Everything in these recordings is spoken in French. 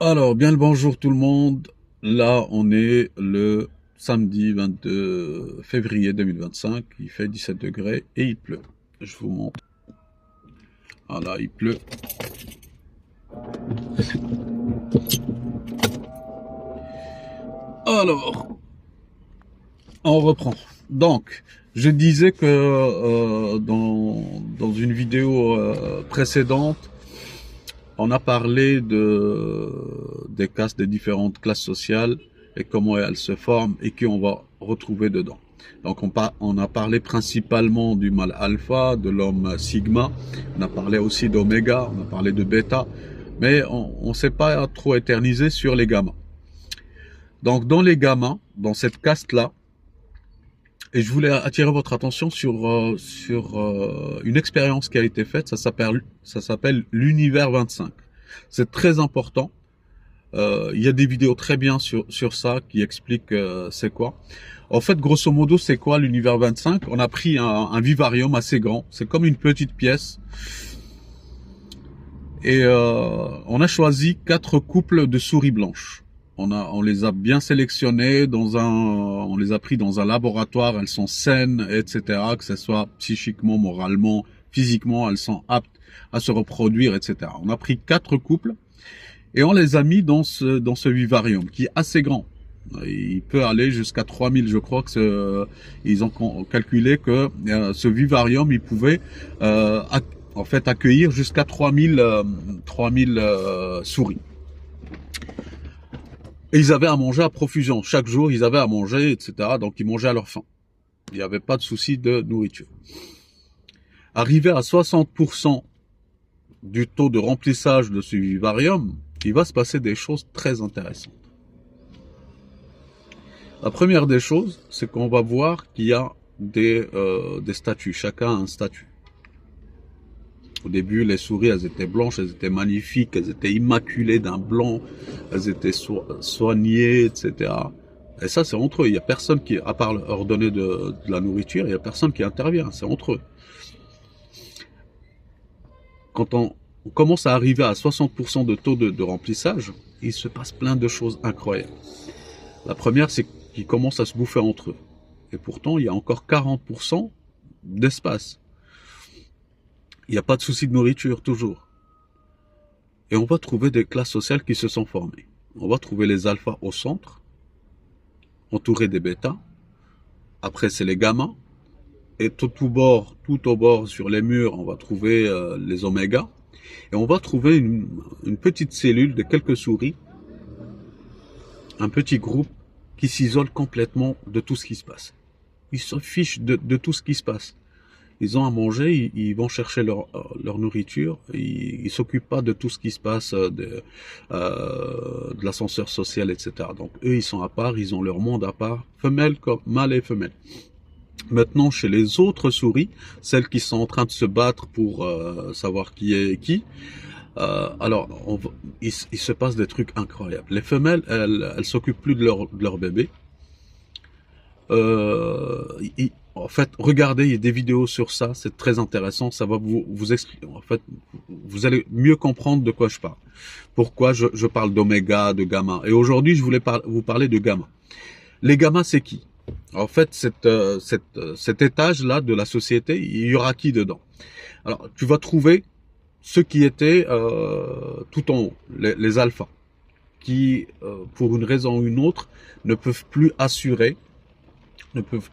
Alors, bien le bonjour tout le monde. Là, on est le samedi 22 février 2025. Il fait 17 degrés et il pleut. Je vous montre. Voilà, il pleut. Alors, on reprend. Donc, je disais que dans une vidéo précédente, on a parlé des castes des différentes classes sociales et comment elles se forment et qui on va retrouver dedans. Donc on a parlé principalement du mâle alpha, de l'homme sigma, on a parlé aussi d'oméga, on a parlé de bêta, mais on ne s'est pas trop éternisé sur les gammas. Donc dans les gammas, dans cette caste-là, et je voulais attirer votre attention sur une expérience qui a été faite, ça s'appelle l'univers 25. C'est très important. Il y a des vidéos très bien sur ça qui expliquent c'est quoi. En fait, grosso modo, c'est quoi l'univers 25? On a pris un vivarium assez grand. C'est comme une petite pièce. Et on a choisi 4 couples de souris blanches. On les a bien sélectionnés on les a pris dans un laboratoire. Elles sont saines, etc. Que ce soit psychiquement, moralement, physiquement, elles sont aptes à se reproduire, etc. On a pris 4 couples. Et on les a mis dans ce vivarium qui est assez grand. Il peut aller jusqu'à 3000, je crois que ils ont calculé que ce vivarium, il pouvait en fait accueillir jusqu'à 3000 souris. Et ils avaient à manger à profusion. Chaque jour, ils avaient à manger, etc. Donc ils mangeaient à leur faim. Il n'y avait pas de souci de nourriture. Arrivé à 60% du taux de remplissage de ce vivarium, il va se passer des choses très intéressantes. La première des choses, c'est qu'on va voir qu'il y a des statues. Chacun a un statut. Au début, les souris, elles étaient blanches, elles étaient magnifiques, elles étaient immaculées d'un blanc, elles étaient soignées, etc. Et ça, c'est entre eux. Il n'y a personne qui, à part leur donner de la nourriture, il n'y a personne qui intervient. C'est entre eux. Quand on commence à arriver à 60% de taux de remplissage, il se passe plein de choses incroyables. La première, c'est qu'ils commencent à se bouffer entre eux. Et pourtant, il y a encore 40% d'espace. Il n'y a pas de souci de nourriture, toujours. Et on va trouver des classes sociales qui se sont formées. On va trouver les alphas au centre, entourés des bêtas. Après, c'est les gammas. Et tout au bord, sur les murs, on va trouver les omégas. Et on va trouver une petite cellule de quelques souris, un petit groupe qui s'isole complètement de tout ce qui se passe. Ils se fichent de tout ce qui se passe. Ils ont à manger, ils vont chercher leur nourriture, ils s'occupent pas de tout ce qui se passe, de l'ascenseur social, etc. Donc eux, ils sont à part, ils ont leur monde à part, femelle comme mâle et femelle. Maintenant, chez les autres souris, celles qui sont en train de se battre pour savoir qui est qui, alors il se passe des trucs incroyables. Les femelles, elles s'occupent plus de leur bébé. En fait, regardez, il y a des vidéos sur ça, c'est très intéressant, ça va vous expliquer, en fait, vous allez mieux comprendre de quoi je parle. Pourquoi je parle d'oméga, de gamma. Et aujourd'hui, je voulais vous parler de gamma. Les gammas, c'est qui? En fait, cet étage-là de la société, il y aura qui dedans? Alors, tu vas trouver ceux qui étaient tout en haut, les alphas, qui, pour une raison ou une autre, ne peuvent plus assurer, aïe, ne peuvent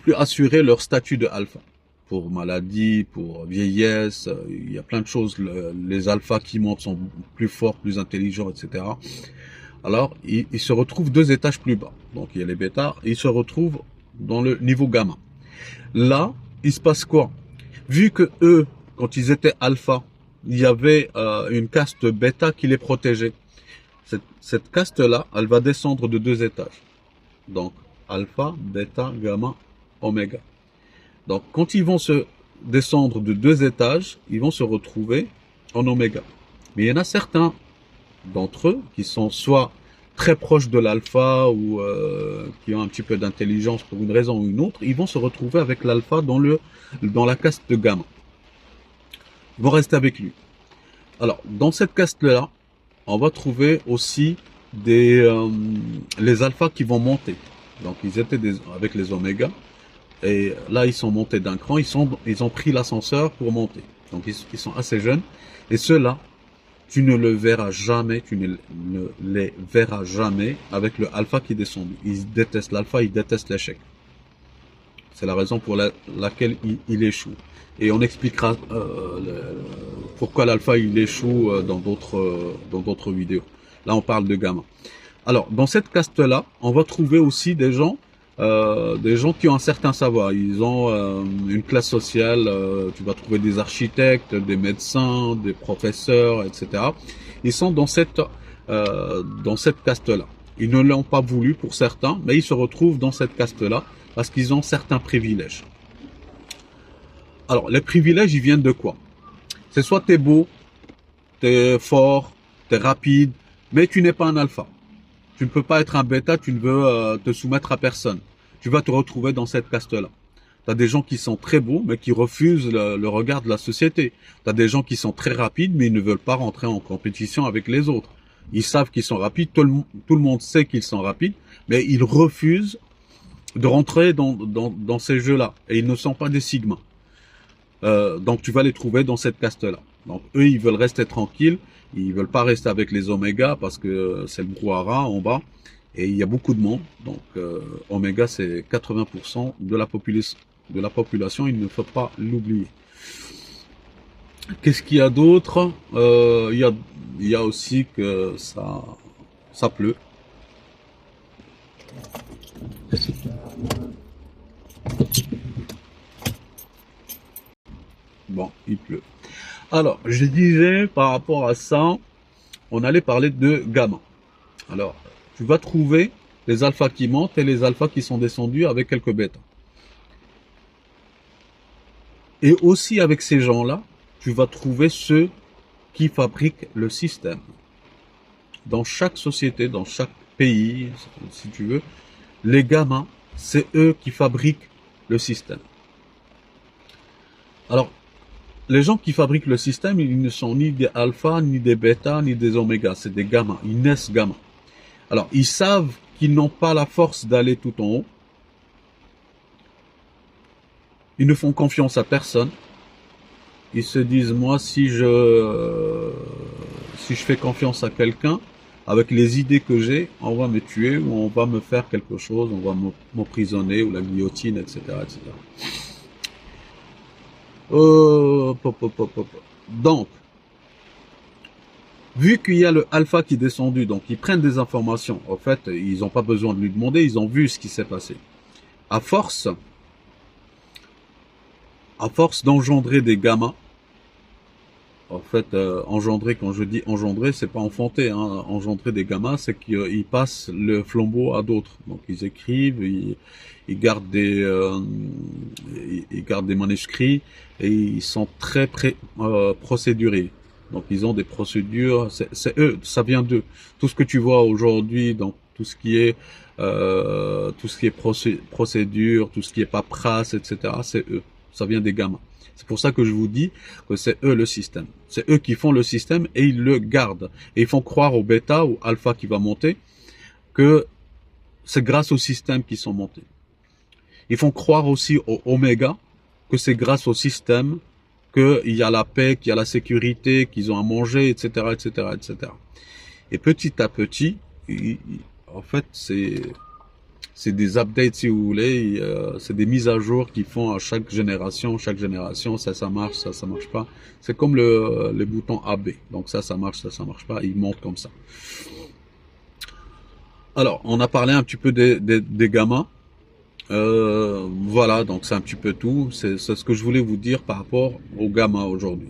plus assurer leur statut de alpha. Pour maladie, pour vieillesse, il y a plein de choses. Les alphas qui montent sont plus forts, plus intelligents, etc. Alors, ils se retrouvent 2 étages plus bas. Donc, il y a les bêtas, ils se retrouvent dans le niveau gamma. Là, il se passe quoi? Vu que eux, quand ils étaient alpha, il y avait une caste bêta qui les protégeait. Cette caste-là, elle va descendre de 2 étages. Donc, alpha, bêta, gamma, oméga. Donc, quand ils vont se descendre de 2 étages, ils vont se retrouver en oméga. Mais il y en a certains d'entre eux qui sont soit très proches de l'alpha ou qui ont un petit peu d'intelligence pour une raison ou une autre, ils vont se retrouver avec l'alpha dans la caste de gamma. Ils vont rester avec lui. Alors, dans cette caste-là, on va trouver aussi les alphas qui vont monter. Donc, ils étaient avec les omégas. Et là, ils sont montés d'un cran. Ils ont pris l'ascenseur pour monter. Donc, ils sont assez jeunes. Et ceux-là, tu ne le verras jamais, tu ne les verras jamais avec le alpha qui descend. Ils détestent l'alpha, ils détestent l'échec. C'est la raison pour laquelle il échoue. Et on expliquera pourquoi l'alpha il échoue dans d'autres vidéos. Là, on parle de gamma. Alors, dans cette caste-là, on va trouver aussi des gens qui ont un certain savoir. Ils ont une classe sociale. Tu vas trouver des architectes, des médecins, des professeurs, etc. Ils sont dans cette caste-là. Ils ne l'ont pas voulu pour certains, mais ils se retrouvent dans cette caste-là parce qu'ils ont certains privilèges. Alors, les privilèges, ils viennent de quoi? C'est soit t'es beau, t'es fort, t'es rapide, mais tu n'es pas un alpha. Tu ne peux pas être un bêta, tu ne veux te soumettre à personne. Tu vas te retrouver dans cette caste-là. Tu as des gens qui sont très beaux, mais qui refusent le regard de la société. Tu as des gens qui sont très rapides, mais ils ne veulent pas rentrer en compétition avec les autres. Ils savent qu'ils sont rapides, tout le monde sait qu'ils sont rapides, mais ils refusent de rentrer dans ces jeux-là. Et ils ne sont pas des sigmas. Donc tu vas les trouver dans cette caste-là. Donc eux, ils veulent rester tranquilles. Ils veulent pas rester avec les omégas parce que c'est le brouhaha en bas et il y a beaucoup de monde. Donc oméga c'est 80% de la population. Il ne faut pas l'oublier. Qu'est-ce qu'il y a d'autre? Il y a aussi que ça pleut. Bon, il pleut. Alors, je disais par rapport à ça, on allait parler de gamma. Alors, tu vas trouver les alphas qui montent et les alphas qui sont descendus avec quelques bêtas. Et aussi avec ces gens-là, tu vas trouver ceux qui fabriquent le système. Dans chaque société, dans chaque pays, si tu veux, les gammas, c'est eux qui fabriquent le système. Alors, les gens qui fabriquent le système, ils ne sont ni des alpha, ni des bêta, ni des oméga. C'est des gamma. Ils naissent gamma. Alors, ils savent qu'ils n'ont pas la force d'aller tout en haut. Ils ne font confiance à personne. Ils se disent, moi, si je fais confiance à quelqu'un, avec les idées que j'ai, on va me tuer ou on va me faire quelque chose, on va m'emprisonner ou la guillotine, etc., etc. Donc, vu qu'il y a le alpha qui est descendu, donc ils prennent des informations. En fait, ils n'ont pas besoin de lui demander, ils ont vu ce qui s'est passé. À force d'engendrer des gammas, en fait, engendrer, quand je dis engendrer, c'est pas enfanter, hein. Engendrer des gammas, c'est qu'ils passent le flambeau à d'autres. Donc ils écrivent, ils gardent des manuscrits et ils sont très procédurés. Donc ils ont des procédures, c'est eux, ça vient d'eux. Tout ce que tu vois aujourd'hui, donc tout ce qui est procédure, tout ce qui est paperasse, etc., c'est eux. Ça vient des gammas. C'est pour ça que je vous dis que c'est eux le système. C'est eux qui font le système et ils le gardent. Et ils font croire au bêta ou alpha qui va monter que c'est grâce au système qu'ils sont montés. Ils font croire aussi au oméga que c'est grâce au système qu'il y a la paix, qu'il y a la sécurité, qu'ils ont à manger, etc., etc., etc. Et petit à petit, en fait, c'est des updates si vous voulez, c'est des mises à jour qu'ils font à chaque génération, ça marche, ça marche pas. C'est comme les boutons AB, donc ça marche pas, ils montent comme ça. Alors, on a parlé un petit peu des gammas. Voilà, donc c'est un petit peu tout. C'est ce que je voulais vous dire par rapport aux gamma aujourd'hui.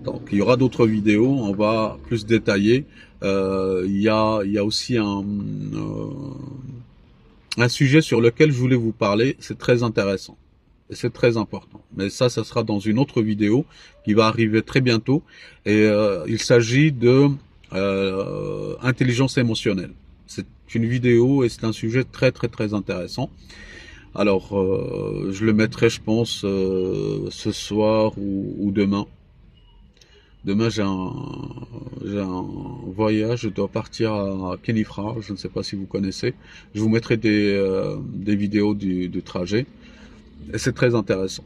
Donc il y aura d'autres vidéos, on va plus détailler. Il y a aussi un sujet sur lequel je voulais vous parler, c'est très intéressant et c'est très important. Mais ça sera dans une autre vidéo qui va arriver très bientôt. Et il s'agit de intelligence émotionnelle. C'est une vidéo et c'est un sujet très très très intéressant. Alors, je le mettrai, je pense, ce soir ou demain. Demain, j'ai un voyage, je dois partir à Khénifra, je ne sais pas si vous connaissez. Je vous mettrai des vidéos du trajet, et c'est très intéressant.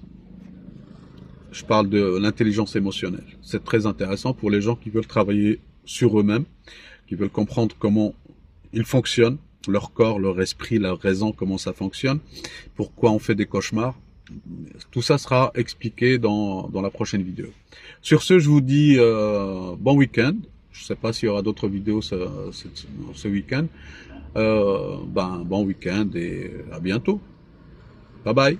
Je parle de l'intelligence émotionnelle. C'est très intéressant pour les gens qui veulent travailler sur eux-mêmes, qui veulent comprendre comment ils fonctionnent, leur corps, leur esprit, leur raison, comment ça fonctionne, pourquoi on fait des cauchemars. Tout ça sera expliqué dans la prochaine vidéo. Sur ce, je vous dis bon week-end. Je ne sais pas s'il y aura d'autres vidéos ce week-end. Bon week-end et à bientôt. Bye bye.